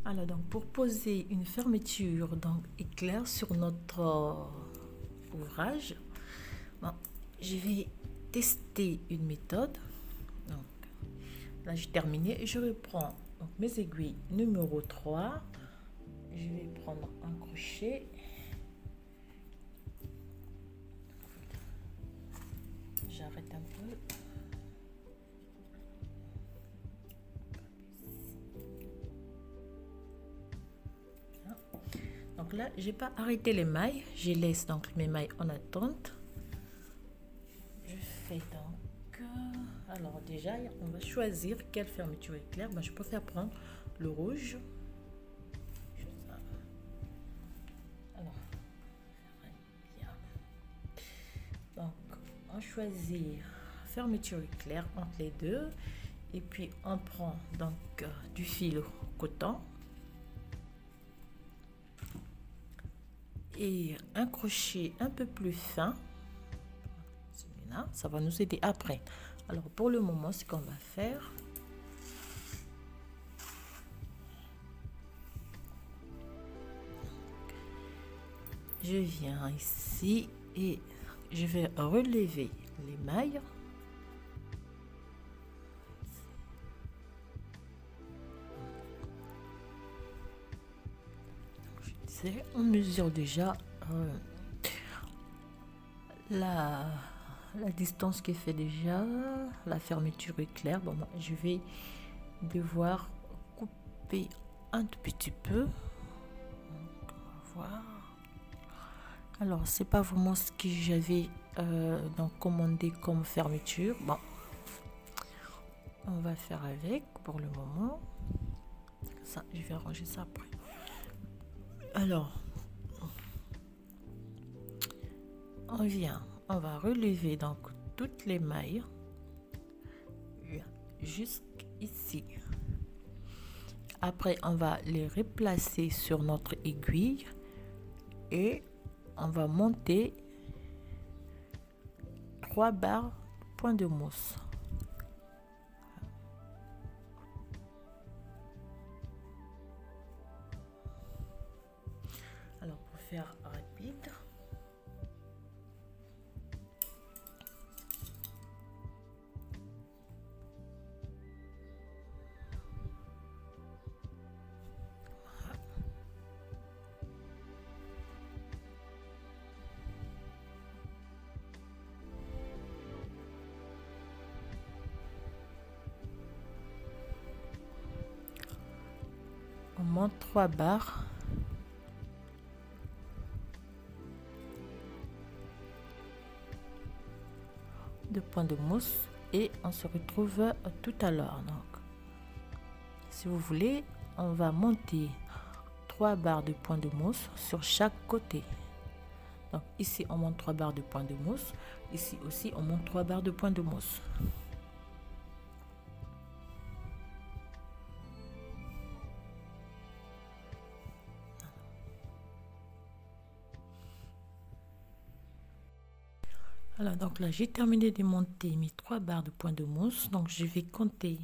Alors donc pour poser une fermeture donc éclair sur notre ouvrage, bon, je vais tester une méthode. Donc là j'ai terminé et je reprends donc mes aiguilles numéro 3. Je vais prendre un crochet. J'arrête un peu. Donc là, j'ai pas arrêté les mailles, je laisse donc mes mailles en attente. Je fais donc, alors déjà, on va choisir quelle fermeture éclair. Ben, je préfère prendre le rouge. Alors, donc, on choisit fermeture éclair entre les deux, et puis on prend donc du fil coton. Et un crochet un peu plus fin, celui-là, ça va nous aider après. Alors pour le moment, ce qu'on va faire, je viens ici et je vais relever les mailles. On mesure déjà la distance qui fait déjà la fermeture éclair. Bon, je vais devoir couper un tout petit peu. Donc, on va voir. Alors c'est pas vraiment ce que j'avais donc commandé comme fermeture. Bon, on va faire avec pour le moment. Ça, je vais arranger ça après. Alors, on va relever donc toutes les mailles jusqu'ici. Après, on va les replacer sur notre aiguille et on va monter 3 barres point de mousse. Alors pour faire rapide, on monte 3 barres de point de mousse et on se retrouve tout à l'heure. Donc si vous voulez, on va monter 3 barres de point de mousse sur chaque côté. Donc ici on monte 3 barres de point de mousse, ici aussi on monte 3 barres de point de mousse. Alors donc là j'ai terminé de monter mes 3 barres de point de mousse. Donc je vais compter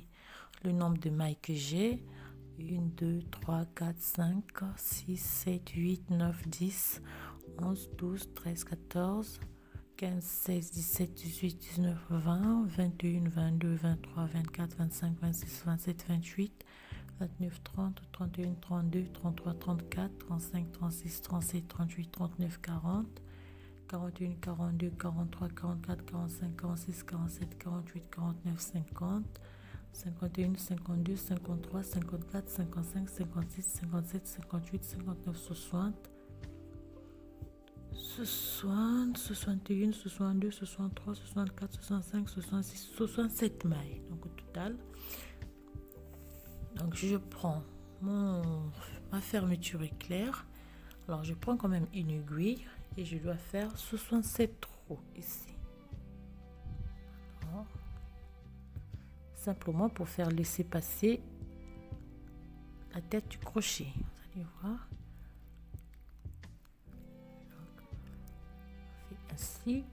le nombre de mailles que j'ai: 1 2 3 4 5 6 7 8 9 10 11 12 13 14 15 16 17 18 19 20 21 22 23 24 25 26 27 28 29 30 31 32 33 34 35 36 37 38 39 40 41 42 43 44 45 46 47 48 49 50 51 52 53 54 55 56 57 58 59 60 60 61 62 63 64 65 66 67 mailles. Donc au total, donc je prends ma fermeture éclair. Alors je prends quand même une aiguille et je dois faire 67 trous ici. Alors, simplement pour faire laisser passer la tête du crochet. Vous allez voir. Donc, on fait ainsi.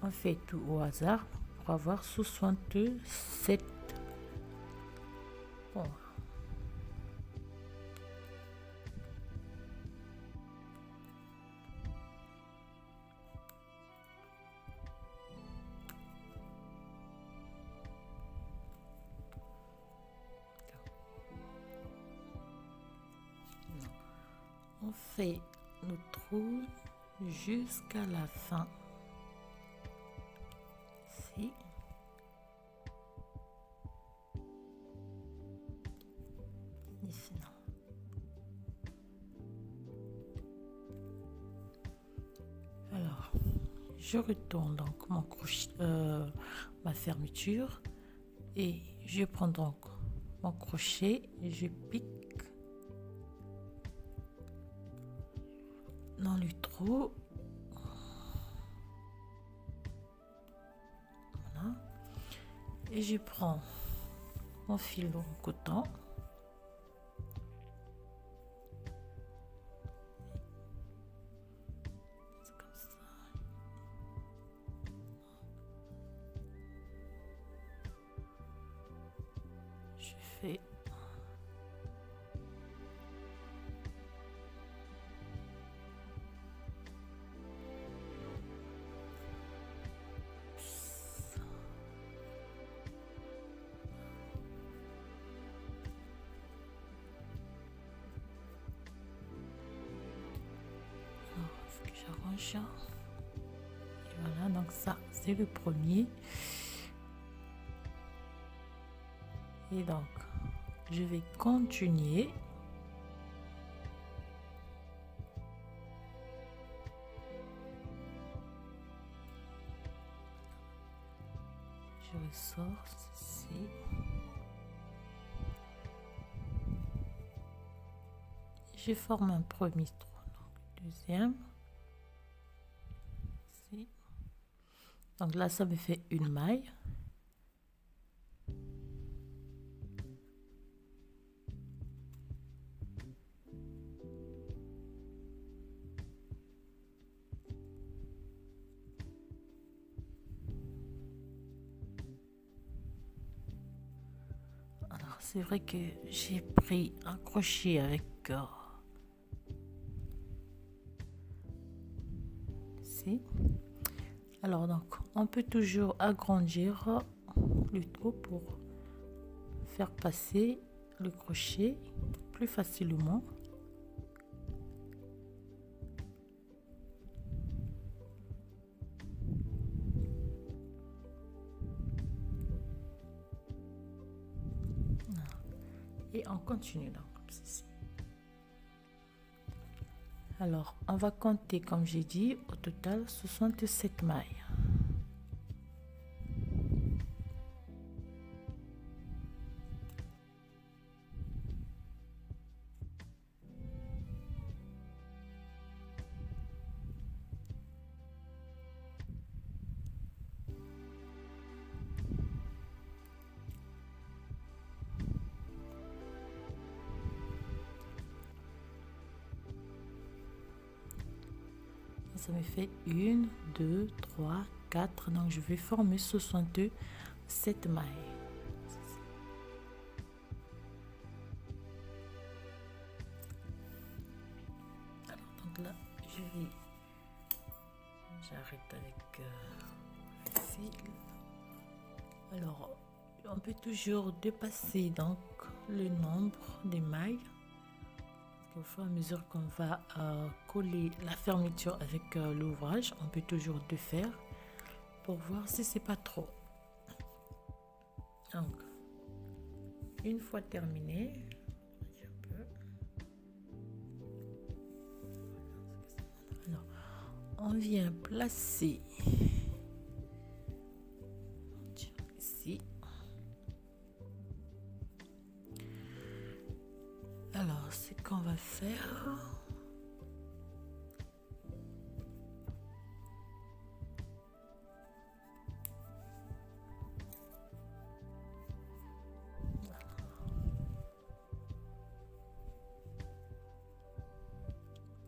on fait tout au hasard pour avoir 67 points. On fait le trou jusqu'à la fin. Ici. Ici, non. Alors, je retourne donc mon crochet, ma fermeture, et je prends donc mon crochet et je pique dans le trou. Voilà. Et je prends mon fil en coton. Comme ça. Je fais que j'arrange. Et voilà, donc ça c'est le premier. Et donc je vais continuer. Je ressors ceci. Je forme un premier trou, donc deuxième. Ici. Donc là, ça me fait une maille. Alors, c'est vrai que j'ai pris un crochet avec ici. Alors, donc, on peut toujours agrandir le trou pour faire passer le crochet plus facilement. Et on continue donc comme ceci. Alors, on va compter, comme j'ai dit, au total 67 mailles. Ça me fait 1, 2, 3, 4. Donc, je vais former 67 mailles. Alors, donc là, j'arrête avec le fil. Alors, on peut toujours dépasser donc le nombre des mailles. Au fur et à mesure qu'on va coller la fermeture avec l'ouvrage, on peut toujours défaire pour voir si c'est pas trop. Donc, une fois terminé, alors, on vient placer ici. Alors, ce qu'on va faire,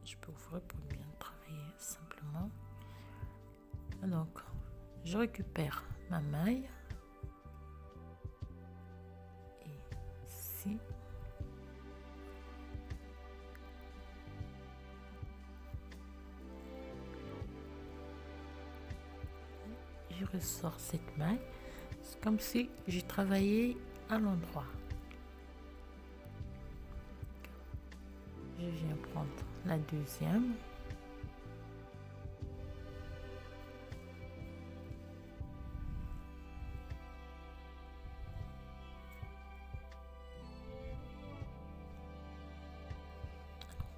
je peux ouvrir pour bien travailler simplement. Donc, je récupère ma maille et ici je ressors cette maille. C'est comme si j'ai travaillé à l'endroit. Je viens prendre la deuxième.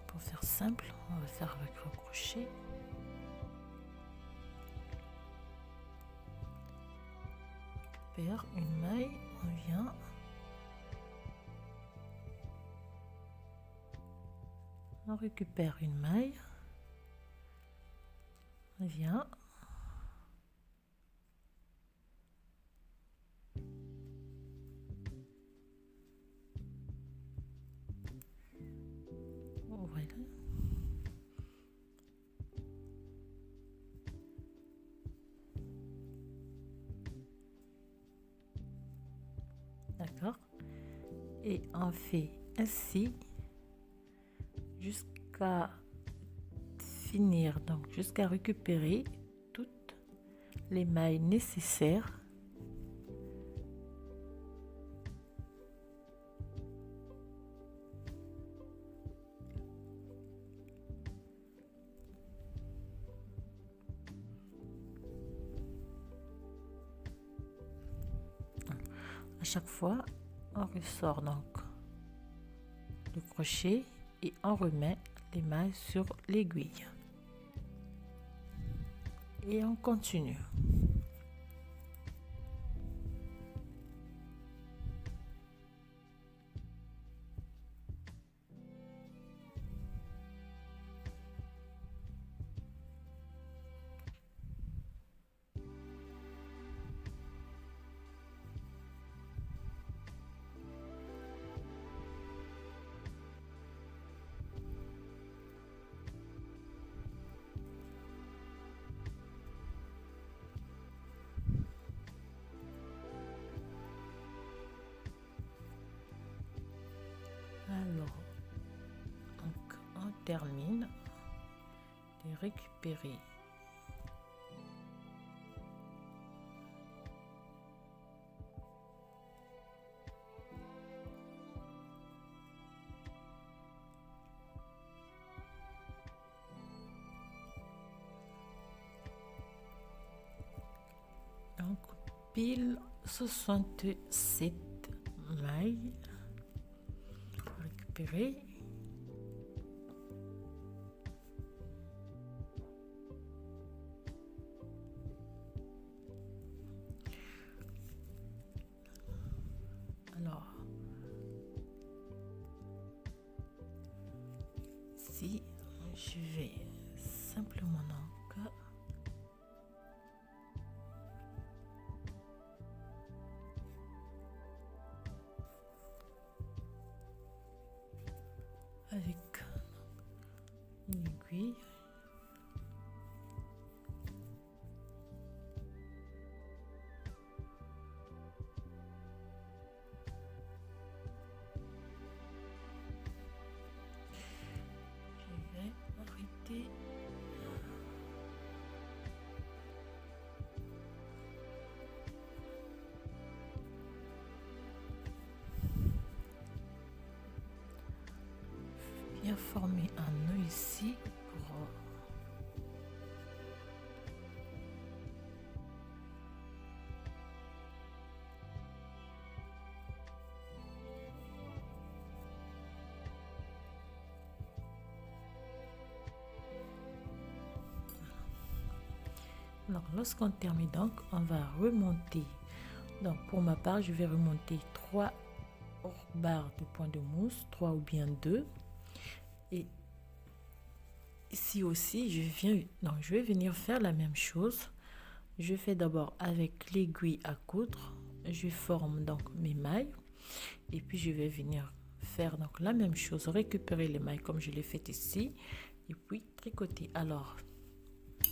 Pour faire simple, on va faire avec le crochet. On récupère une maille, on vient. On récupère une maille, on vient. Voilà. D'accord. Et on fait ainsi jusqu'à finir, donc jusqu'à récupérer toutes les mailles nécessaires. À chaque fois, on ressort donc le crochet et on remet les mailles sur l'aiguille. Et on continue. Alors, donc on termine de récupérer donc pile 67 mailles récupérées. Alors ici je vais simplement donc avec une aiguille je vais arrêter bien former un nœud ici pour alors lorsqu'on termine donc on va remonter. Donc pour ma part je vais remonter 3 barres de point de mousse, 3 ou bien 2. Et ici aussi je vais venir faire la même chose. Je fais d'abord avec l'aiguille à coudre, je forme donc mes mailles et puis je vais venir faire donc la même chose, récupérer les mailles comme je l'ai fait ici et puis tricoter. Alors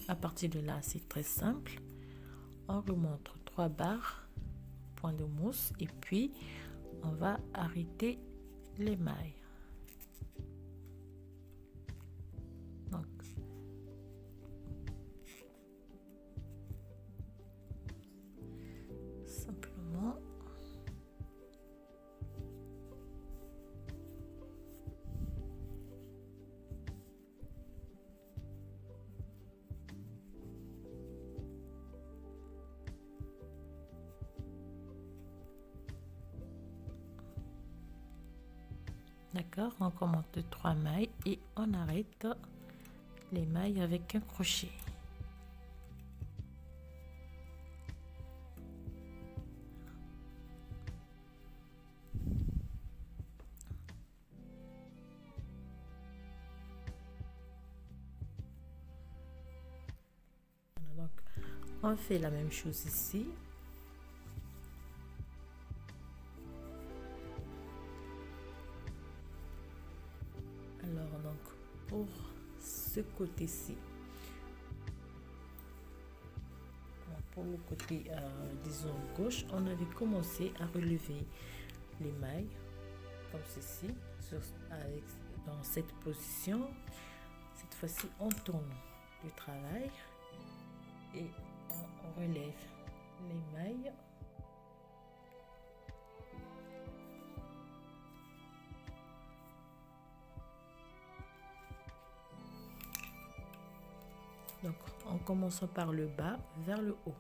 à partir de là c'est très simple, on remonte 3 barres, point de mousse, et puis on va arrêter les mailles. Donc, simplement d'accord, on commence de 3 mailles et on arrête les mailles avec un crochet. Donc on fait la même chose ici. Alors donc pour ce côté-ci, pour le côté disons gauche, on avait commencé à relever les mailles comme ceci dans cette position. Cette fois-ci on tourne le travail et on relève les mailles. Donc en commençant par le bas vers le haut.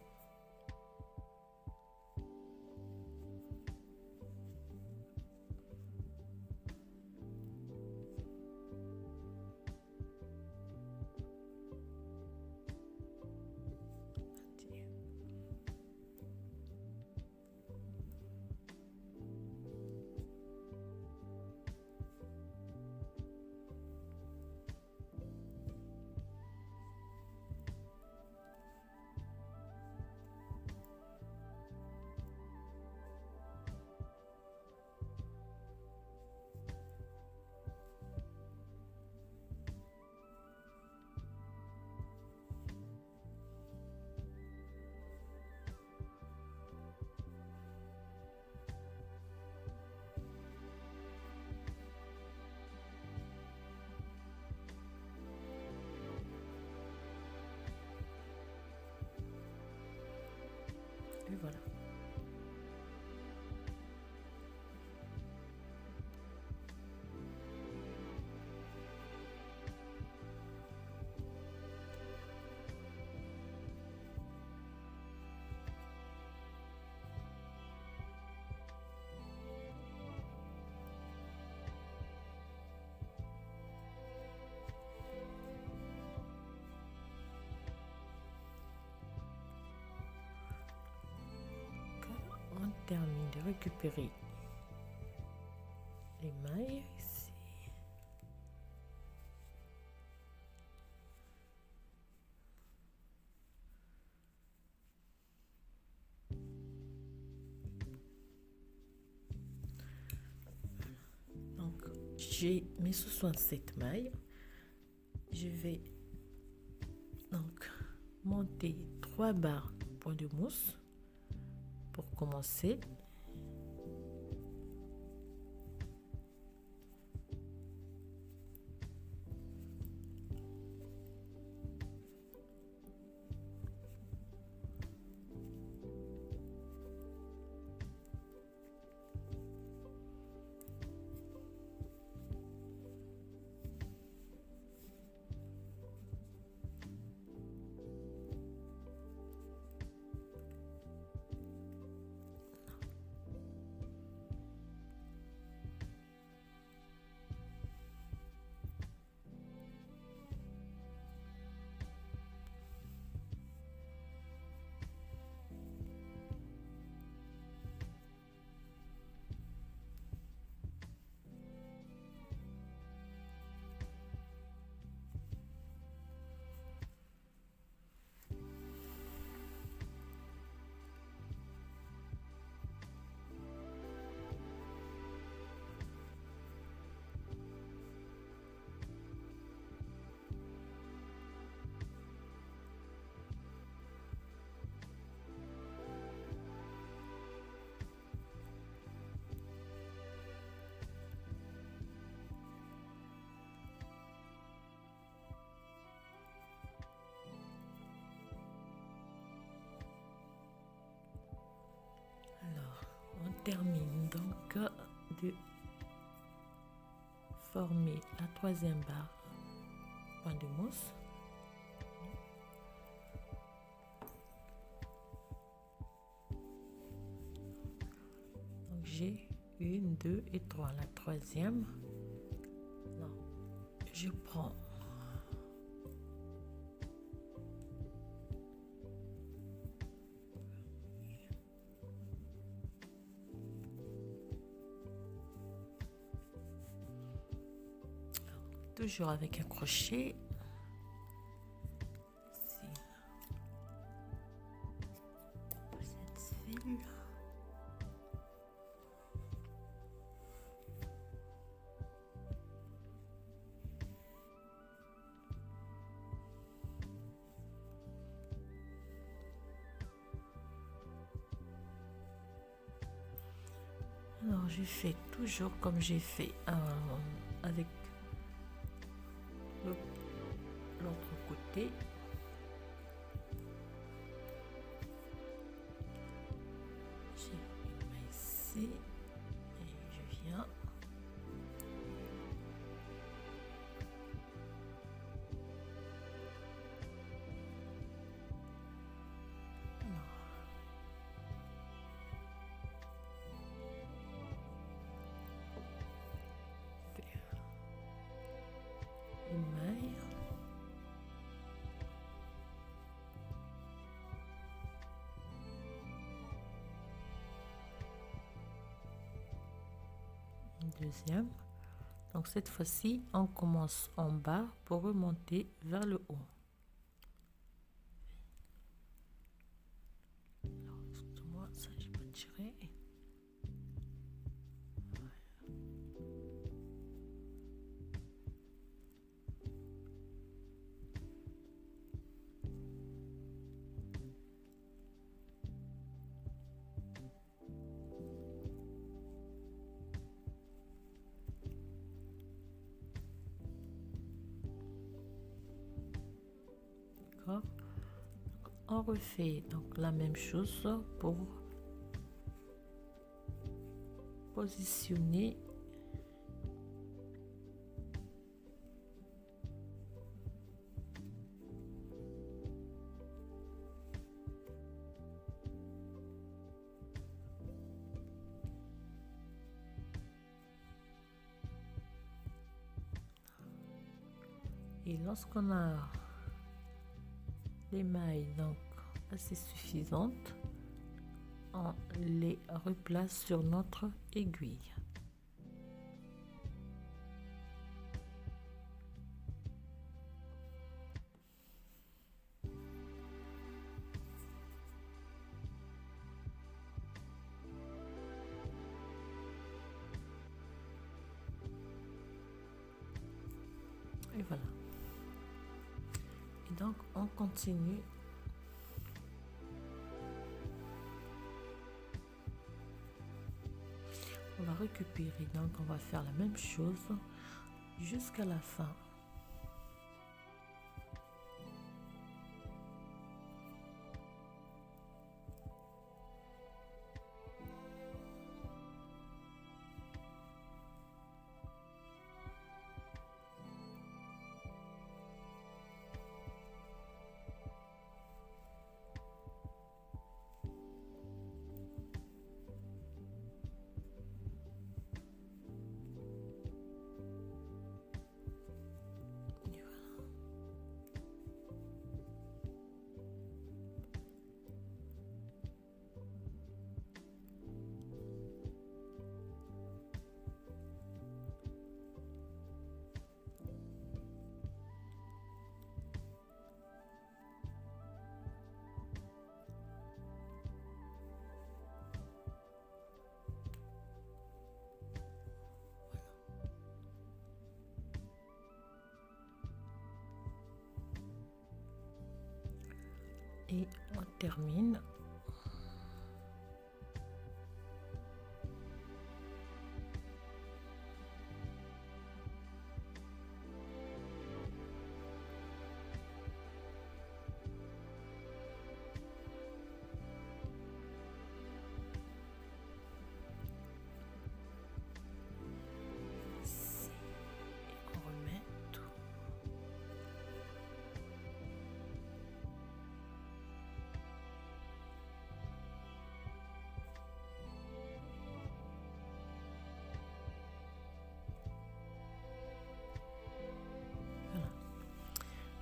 Et voilà. On termine de récupérer les mailles ici. Donc j'ai mes 67 mailles. Je vais donc monter 3 barres point de mousse pour commencer. termine donc de former la troisième barre point de mousse. Donc j'ai 1, 2 et 3. La troisième, non, je prends toujours avec un crochet ici, cette file. Alors je fais toujours comme j'ai fait avec l'autre côté. J'ai une main ici et je viens faire une maille. Deuxième. Donc cette fois-ci, on commence en bas pour remonter vers le haut. Alors, excuse-moi, ça j'ai pas tiré. On refait donc la même chose pour positionner et lorsqu'on a les mailles donc assez suffisantes, on les replace sur notre aiguille. Et voilà. Et donc on continue. On va récupérer, donc on va faire la même chose jusqu'à la fin. Et on termine.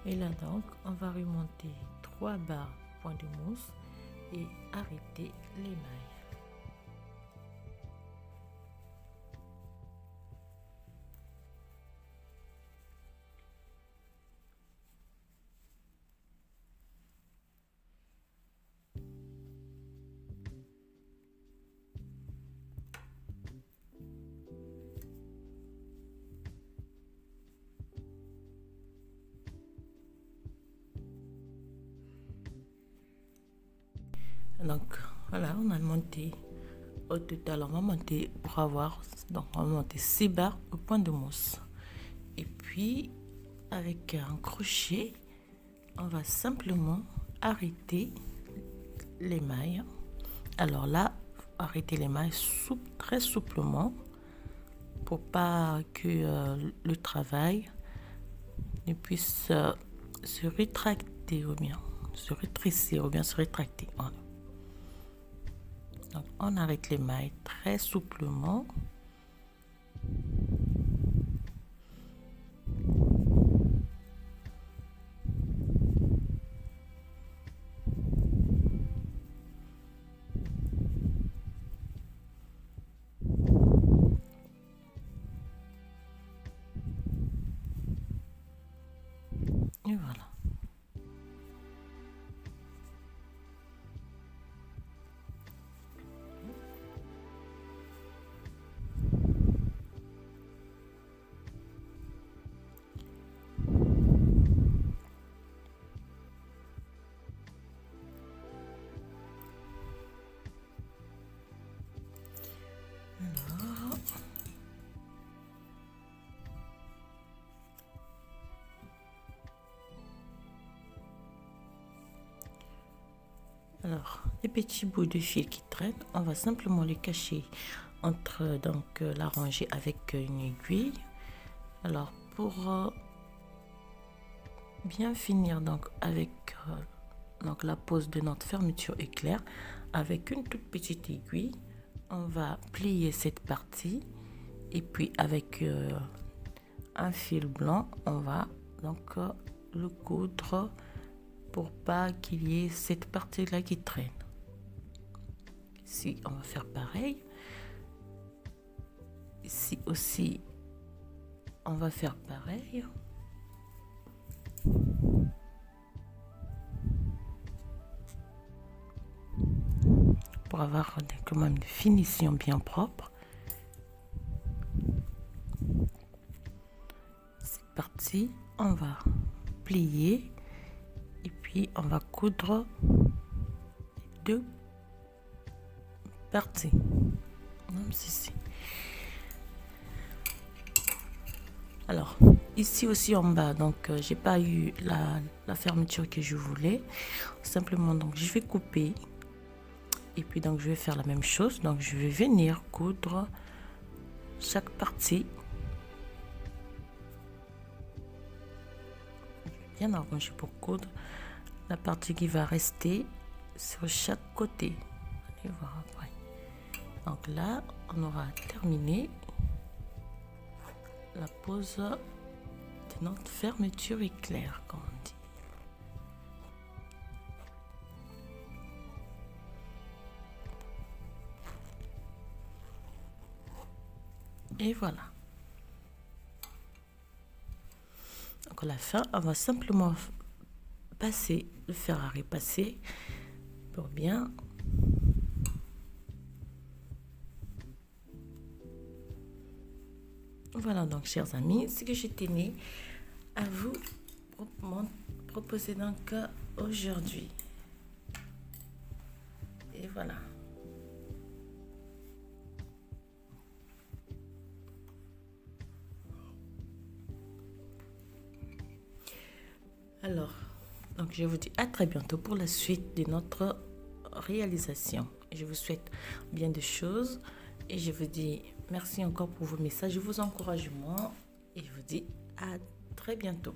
Et là donc, on va remonter 3 barres point de mousse et arrêter l'émail. Donc voilà, on a monté au total, on va monter pour avoir, donc on va monter 6 barres au point de mousse. Et puis avec un crochet, on va simplement arrêter l'émail. Alors là, arrêter l'émail très souplement pour pas que le travail ne puisse se rétracter ou bien se rétrécir ou bien se rétracter. Voilà. Donc, on arrête l'émail très souplement. Et voilà. Alors, les petits bouts de fil qui traînent, on va simplement les cacher entre donc la rangée avec une aiguille. Alors, pour bien finir donc avec donc la pose de notre fermeture éclair, avec une toute petite aiguille, on va plier cette partie et puis avec un fil blanc, on va donc le coudre pour pas qu'il y ait cette partie là qui traîne. Ici on va faire pareil, ici aussi on va faire pareil. Pour avoir quand même une finition bien propre. C'est parti, on va plier et puis on va coudre les deux parties. Même ceci. Alors ici aussi en bas, donc j'ai pas eu la fermeture que je voulais. Simplement donc je vais couper et puis donc je vais faire la même chose. Donc je vais venir coudre chaque partie. Bien arranger pour coudre la partie qui va rester sur chaque côté. Allez voir après. Donc là on aura terminé la pose de notre fermeture éclair, comme on dit. Et voilà. Donc à la fin, on va simplement passer le fer à repasser pour bien voilà. Donc chers amis, ce que je tenais à vous proposer donc aujourd'hui. Et voilà. Alors, donc je vous dis à très bientôt pour la suite de notre réalisation. Je vous souhaite bien de choses et je vous dis merci encore pour vos messages, vos encouragements et je vous dis à très bientôt.